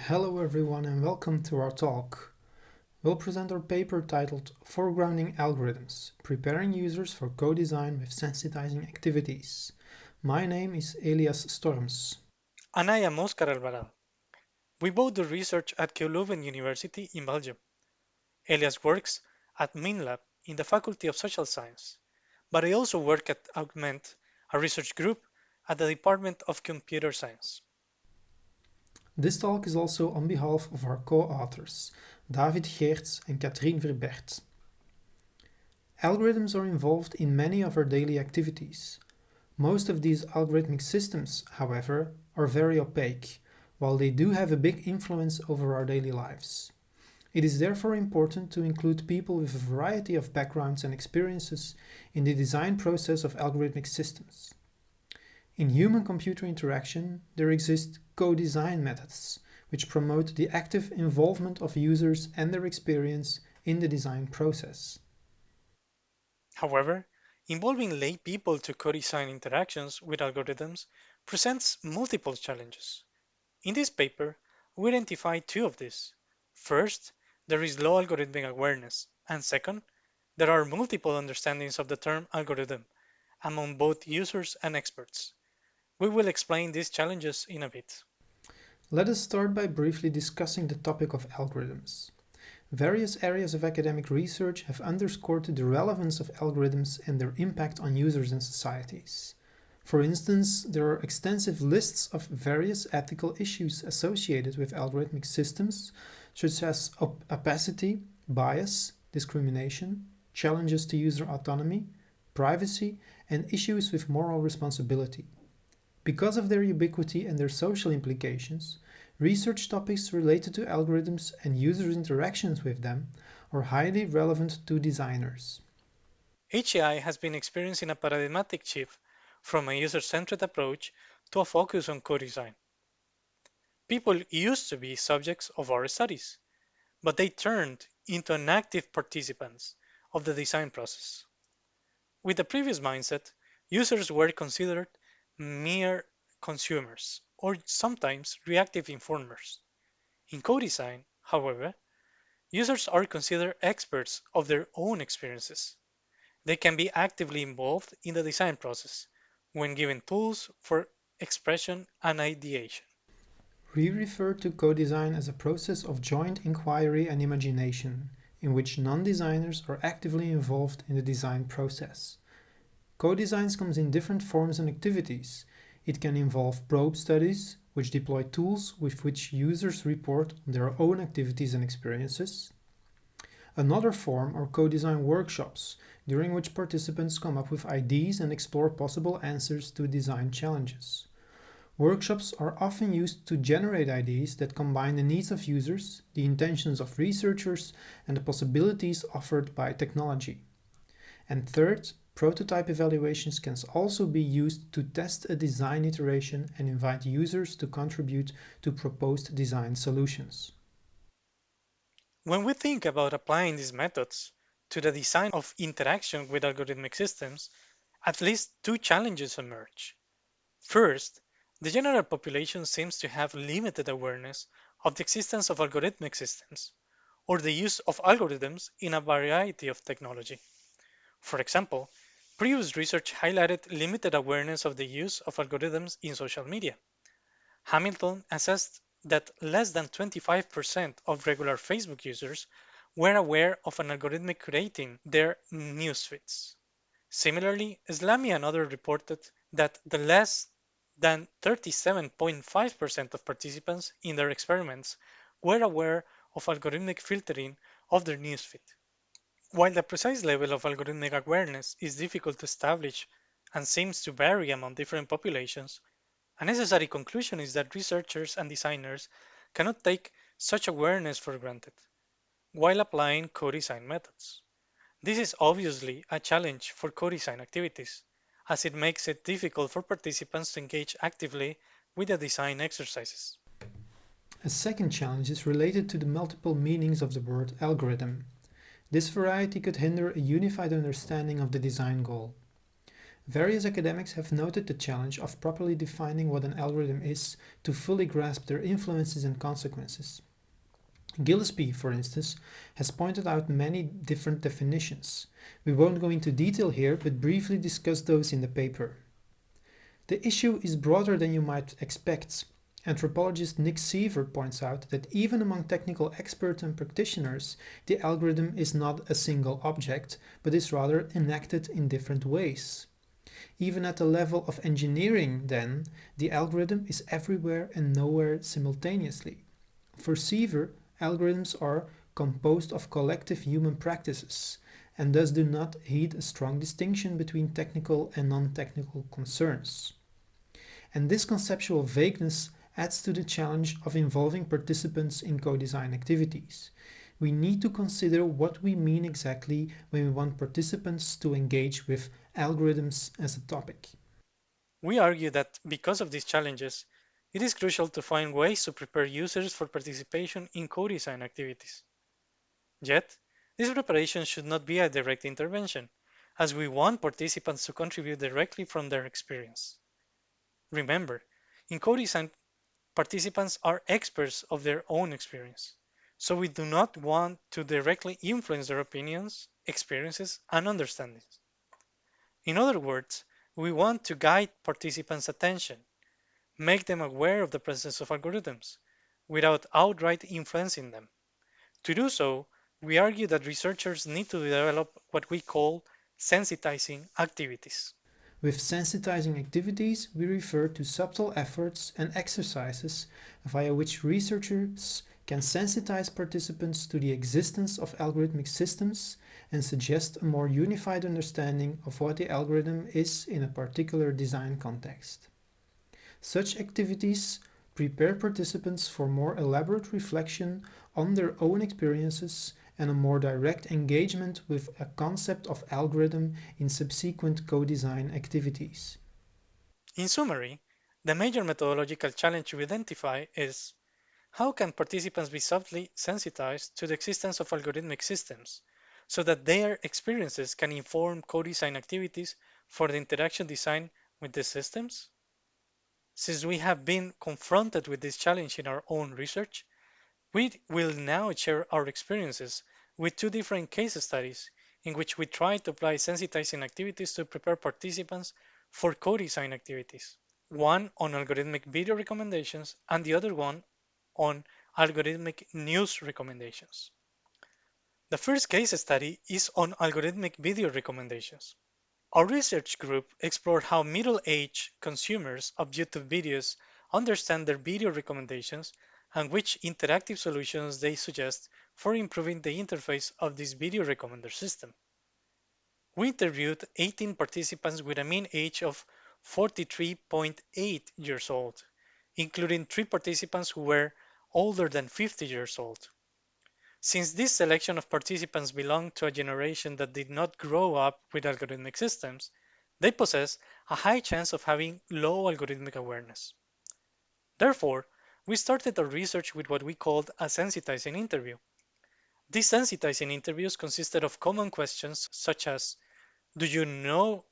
Hello everyone and welcome to our talk. We'll present our paper titled Foregrounding Algorithms, Preparing Users for Co-Design with Sensitizing Activities. My name is Elias Storms. And I am Oscar Alvarado. We both do research at Leuven University in Belgium. Elias works at Mintlab in the Faculty of Social Science, but I also work at Augment, a research group at the Department of Computer Science. This talk is also on behalf of our co-authors, David Geerts and Katrien Verbert. Algorithms are involved in many of our daily activities. Most of these algorithmic systems, however, are very opaque, while they do have a big influence over our daily lives. It is therefore important to include people with a variety of backgrounds and experiences in the design process of algorithmic systems. In human-computer interaction, there exist co-design methods, which promote the active involvement of users and their experience in the design process. However, involving lay people to co-design interactions with algorithms presents multiple challenges. In this paper, we identify two of these. First, there is low algorithmic awareness, and second, there are multiple understandings of the term algorithm among both users and experts. We will explain these challenges in a bit. Let us start by briefly discussing the topic of algorithms. Various areas of academic research have underscored the relevance of algorithms and their impact on users and societies. For instance, there are extensive lists of various ethical issues associated with algorithmic systems, such as opacity, bias, discrimination, challenges to user autonomy, privacy, and issues with moral responsibility. Because of their ubiquity and their social implications, research topics related to algorithms and users' interactions with them are highly relevant to designers. HAI has been experiencing a paradigmatic shift from a user-centered approach to a focus on co-design. People used to be subjects of our studies, but they turned into an active participants of the design process. With the previous mindset, users were considered mere consumers or sometimes reactive informers. In co-design, however, users are considered experts of their own experiences. They can be actively involved in the design process when given tools for expression and ideation. We refer to co-design as a process of joint inquiry and imagination, in which non-designers are actively involved in the design process. Co-design comes in different forms and activities. It can involve probe studies, which deploy tools with which users report on their own activities and experiences. Another form are co-design workshops, during which participants come up with ideas and explore possible answers to design challenges. Workshops are often used to generate ideas that combine the needs of users, the intentions of researchers, and the possibilities offered by technology. And third, prototype evaluations can also be used to test a design iteration and invite users to contribute to proposed design solutions. When we think about applying these methods to the design of interaction with algorithmic systems, at least two challenges emerge. First, the general population seems to have limited awareness of the existence of algorithmic systems or the use of algorithms in a variety of technology. For example, previous research highlighted limited awareness of the use of algorithms in social media. Hamilton assessed that less than 25% of regular Facebook users were aware of an algorithmic curating their newsfeeds. Similarly, Slamy and others reported that the less than 37.5% of participants in their experiments were aware of algorithmic filtering of their newsfeed. While the precise level of algorithmic awareness is difficult to establish and seems to vary among different populations, a necessary conclusion is that researchers and designers cannot take such awareness for granted while applying co-design methods. This is obviously a challenge for co-design activities, as it makes it difficult for participants to engage actively with the design exercises. A second challenge is related to the multiple meanings of the word algorithm. This variety could hinder a unified understanding of the design goal. Various academics have noted the challenge of properly defining what an algorithm is to fully grasp their influences and consequences. Gillespie, for instance, has pointed out many different definitions. We won't go into detail here, but briefly discuss those in the paper. The issue is broader than you might expect. Anthropologist Nick Seaver points out that even among technical experts and practitioners, the algorithm is not a single object, but is rather enacted in different ways. Even at the level of engineering, then, the algorithm is everywhere and nowhere simultaneously. For Seaver, algorithms are composed of collective human practices, and thus do not heed a strong distinction between technical and non-technical concerns. And this conceptual vagueness adds to the challenge of involving participants in co-design activities. We need to consider what we mean exactly when we want participants to engage with algorithms as a topic. We argue that because of these challenges, it is crucial to find ways to prepare users for participation in co-design activities. Yet, this preparation should not be a direct intervention, as we want participants to contribute directly from their experience. Remember, in co-design, participants are experts of their own experience, so we do not want to directly influence their opinions, experiences, and understandings. In other words, we want to guide participants' attention, make them aware of the presence of algorithms, without outright influencing them. To do so, we argue that researchers need to develop what we call sensitizing activities. With sensitizing activities, we refer to subtle efforts and exercises via which researchers can sensitize participants to the existence of algorithmic systems and suggest a more unified understanding of what the algorithm is in a particular design context. Such activities prepare participants for more elaborate reflection on their own experiences and a more direct engagement with a concept of algorithm in subsequent co-design activities. In summary, the major methodological challenge we identify is: how can participants be subtly sensitized to the existence of algorithmic systems so that their experiences can inform co-design activities for the interaction design with these systems? Since we have been confronted with this challenge in our own research, we will now share our experiences with two different case studies in which we try to apply sensitizing activities to prepare participants for co-design activities. One on algorithmic video recommendations and the other one on algorithmic news recommendations. The first case study is on algorithmic video recommendations. Our research group explored how middle-aged consumers of YouTube videos understand their video recommendations and which interactive solutions they suggest for improving the interface of this video recommender system. We interviewed 18 participants with a mean age of 43.8 years old, including 3 participants who were older than 50 years old. Since this selection of participants belonged to a generation that did not grow up with algorithmic systems, they possess a high chance of having low algorithmic awareness. Therefore, we started our research with what we called a sensitizing interview. These sensitizing interviews consisted of common questions such as: do you know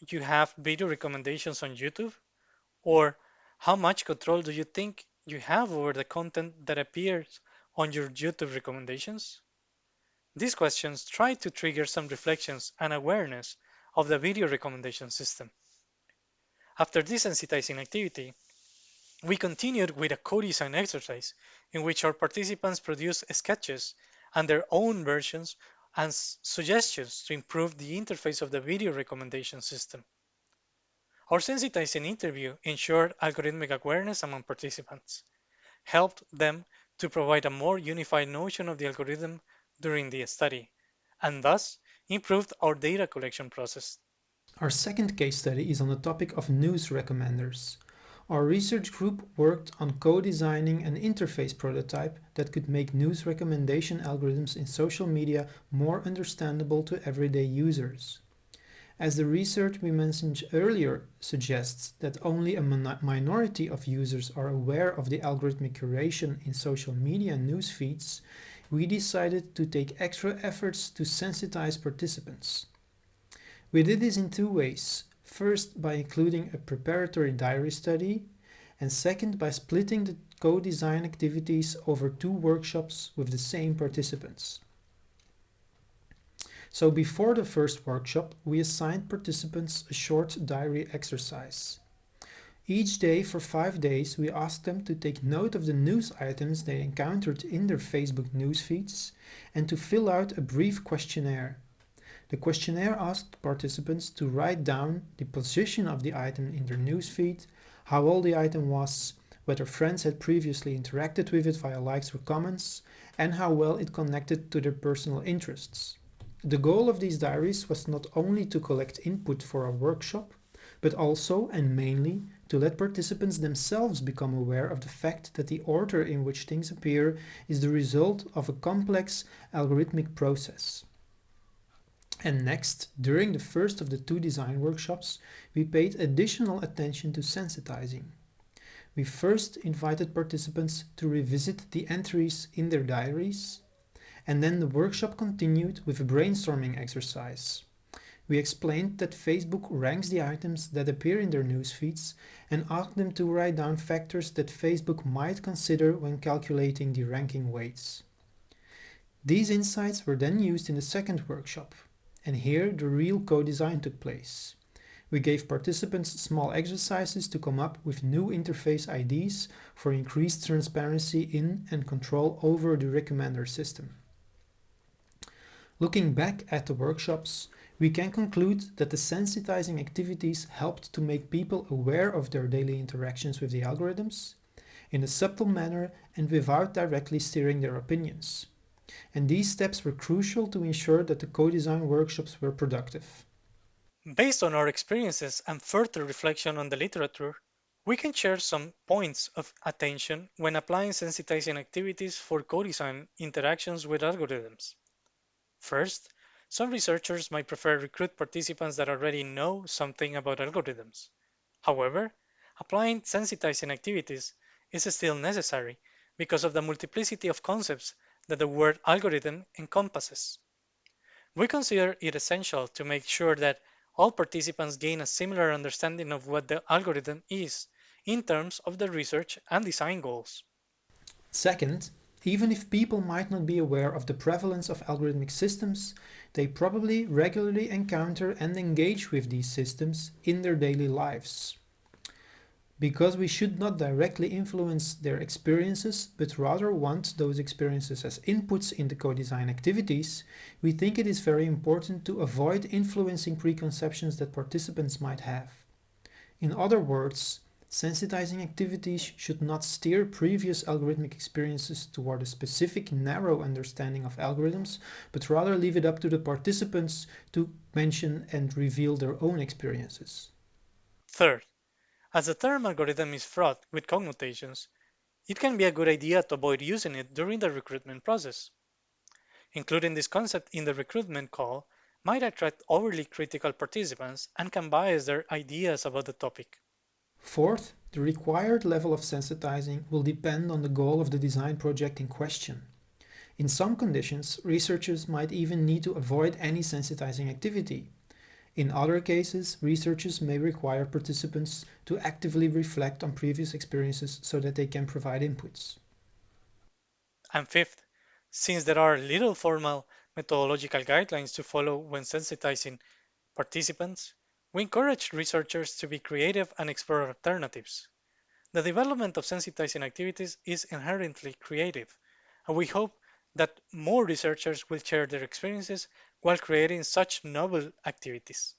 you have video recommendations on YouTube? Or how much control do you think you have over the content that appears on your YouTube recommendations? These questions try to trigger some reflections and awareness of the video recommendation system. After this sensitizing activity, we continued with a co-design exercise in which our participants produced sketches and their own versions and suggestions to improve the interface of the video recommendation system. Our sensitizing interview ensured algorithmic awareness among participants, helped them to provide a more unified notion of the algorithm during the study, and thus improved our data collection process. Our second case study is on the topic of news recommenders. Our research group worked on co-designing an interface prototype that could make news recommendation algorithms in social media more understandable to everyday users. As the research we mentioned earlier suggests that only a minority of users are aware of the algorithmic curation in social media news feeds, we decided to take extra efforts to sensitize participants. We did this in two ways. First, by including a preparatory diary study, and second, by splitting the co-design activities over two workshops with the same participants. So before the first workshop, we assigned participants a short diary exercise. Each day for 5 days, we asked them to take note of the news items they encountered in their Facebook news feeds and to fill out a brief questionnaire. The questionnaire asked participants to write down the position of the item in their newsfeed, how old the item was, whether friends had previously interacted with it via likes or comments, and how well it connected to their personal interests. The goal of these diaries was not only to collect input for our workshop, but also, and mainly, to let participants themselves become aware of the fact that the order in which things appear is the result of a complex algorithmic process. And next, during the first of the two design workshops, we paid additional attention to sensitizing. We first invited participants to revisit the entries in their diaries, and then the workshop continued with a brainstorming exercise. We explained that Facebook ranks the items that appear in their news feeds and asked them to write down factors that Facebook might consider when calculating the ranking weights. These insights were then used in the second workshop, and here the real co-design took place. We gave participants small exercises to come up with new interface IDs for increased transparency in and control over the recommender system. Looking back at the workshops, we can conclude that the sensitizing activities helped to make people aware of their daily interactions with the algorithms in a subtle manner and without directly steering their opinions. And these steps were crucial to ensure that the co-design workshops were productive. Based on our experiences and further reflection on the literature, we can share some points of attention when applying sensitizing activities for co-design interactions with algorithms. First, some researchers might prefer recruit participants that already know something about algorithms. However, applying sensitizing activities is still necessary because of the multiplicity of concepts that the word algorithm encompasses. We consider it essential to make sure that all participants gain a similar understanding of what the algorithm is in terms of the research and design goals. Second, even if people might not be aware of the prevalence of algorithmic systems, they probably regularly encounter and engage with these systems in their daily lives. Because we should not directly influence their experiences, but rather want those experiences as inputs in the co-design activities, we think it is very important to avoid influencing preconceptions that participants might have. In other words, sensitizing activities should not steer previous algorithmic experiences toward a specific narrow understanding of algorithms, but rather leave it up to the participants to mention and reveal their own experiences. Third, as the term algorithm is fraught with connotations, it can be a good idea to avoid using it during the recruitment process. Including this concept in the recruitment call might attract overly critical participants and can bias their ideas about the topic. Fourth, the required level of sensitizing will depend on the goal of the design project in question. In some conditions, researchers might even need to avoid any sensitizing activity. In other cases, researchers may require participants to actively reflect on previous experiences so that they can provide inputs. And fifth, since there are little formal methodological guidelines to follow when sensitizing participants, we encourage researchers to be creative and explore alternatives. The development of sensitizing activities is inherently creative, and we hope that more researchers will share their experiences while creating such novel activities.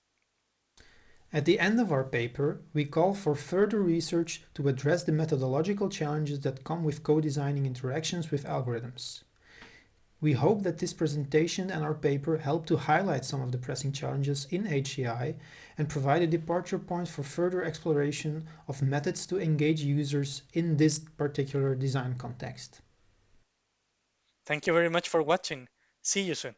At the end of our paper, we call for further research to address the methodological challenges that come with co-designing interactions with algorithms. We hope that this presentation and our paper help to highlight some of the pressing challenges in HCI and provide a departure point for further exploration of methods to engage users in this particular design context. Thank you very much for watching. See you soon.